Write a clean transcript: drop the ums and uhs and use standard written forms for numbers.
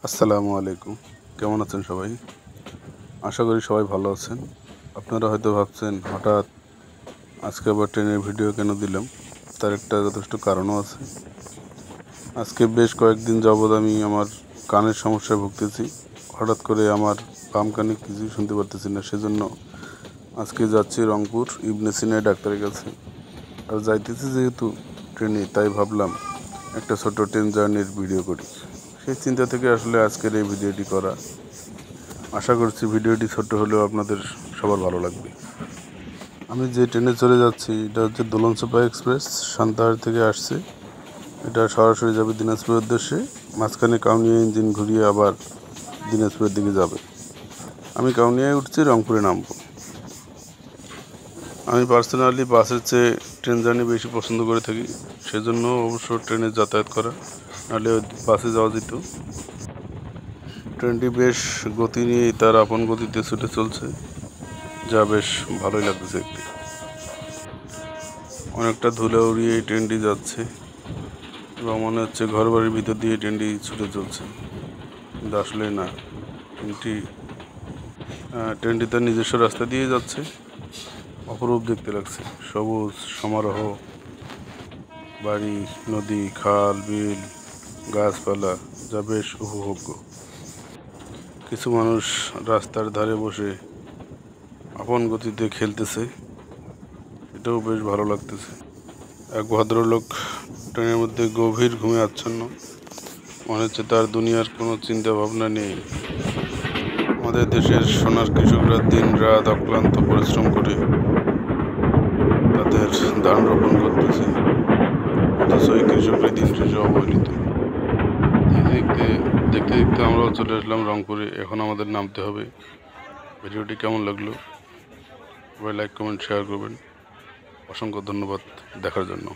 আসসালামু আলাইকুম। কেমন আছেন সবাই? আশা করি সবাই ভালো আছেন। আপনারা হয়তো ভাবছেন হঠাৎ আজকে আবার ট্রেনের ভিডিও কেন দিলাম? তার একটা যথেষ্ট কারণও আছে। আজকে বেশ কয়েকদিন যাবৎ আমি আমার কানের সমস্যায় ভুগতেছি। হঠাৎ করে আমার বাম কানে কিছুই শুনতে পারতেছি না। সেজন্য আজকে যাচ্ছি রংপুর ইবনে সিনা ডাক্তারের কাছে। আর যাইতেছি যেহেতু ট্রেনে, তাই ভাবলাম একটা ছোট্ট ট্রেন জার্নির ভিডিও করি। সেই চিন্তা থেকে আসলে আজকের এই ভিডিওটি করা। আশা করছি ভিডিওটি ছোট্ট হলেও আপনাদের সবার ভালো লাগবে। আমি যে ট্রেনে চলে যাচ্ছি এটা হচ্ছে দোলনচাঁপা এক্সপ্রেস, সান্তাহার থেকে আসছে। এটা সরাসরি যাবে দিনাজপুরের উদ্দেশ্যে। মাঝখানে কাউনিয়া ইঞ্জিন ঘুরিয়ে আবার দিনাজপুরের দিকে যাবে। আমি কাউনিয়ায় উঠছি, রংপুরে নামবো। আমি পার্সোনালি বাসের চেয়ে ট্রেন জার্নি বেশি পছন্দ করে থাকি, সেজন্য অবশ্য ট্রেনে যাতায়াত করা, নাহলে বাসে যাওয়া যেত। ট্রেনটি বেশ গতি নিয়ে তার আপন গতিতে ছুটে চলছে, যা বেশ ভালোই লাগতেছে দেখতে। অনেকটা ধুলা উড়িয়ে ট্রেনটি যাচ্ছে এবং মনে হচ্ছে ঘরবাড়ির ভিতর দিয়ে ট্রেনটি ছুটে চলছে, কিন্তু আসলে না। ট্রেনটি তার নিজস্ব রাস্তা দিয়ে যাচ্ছে। অপরূপ দেখতে লাগছে, সবুজ সমারোহ, বাড়ি, নদী, খাল, বিল, গাছপালা, যা বেশ উপভোগ্য। কিছু মানুষ রাস্তার ধারে বসে আপন গতিতে খেলতেছে, এটাও বেশ ভালো লাগতেছে। এক ভদ্রলোক ট্রেনের মধ্যে গভীর ঘুমে আচ্ছন্ন, মনে হচ্ছে তার দুনিয়ার কোনো চিন্তা ভাবনা নেই। আমাদের দেশের সোনার কৃষকরা দিন রাত অক্লান্ত পরিশ্রম করে তাদের ধান রোপণ করতেছে, অথচ এই কৃষকরা দিন শেষে অবহেলিত। দেখতে দেখতে দেখতে আমরাও চলে আসলাম রংপুরে। এখন আমাদের নামতে হবে। ভিডিওটি কেমন লাগলো সবাই লাইক কমেন্ট শেয়ার করবেন। অসংখ্য ধন্যবাদ দেখার জন্য।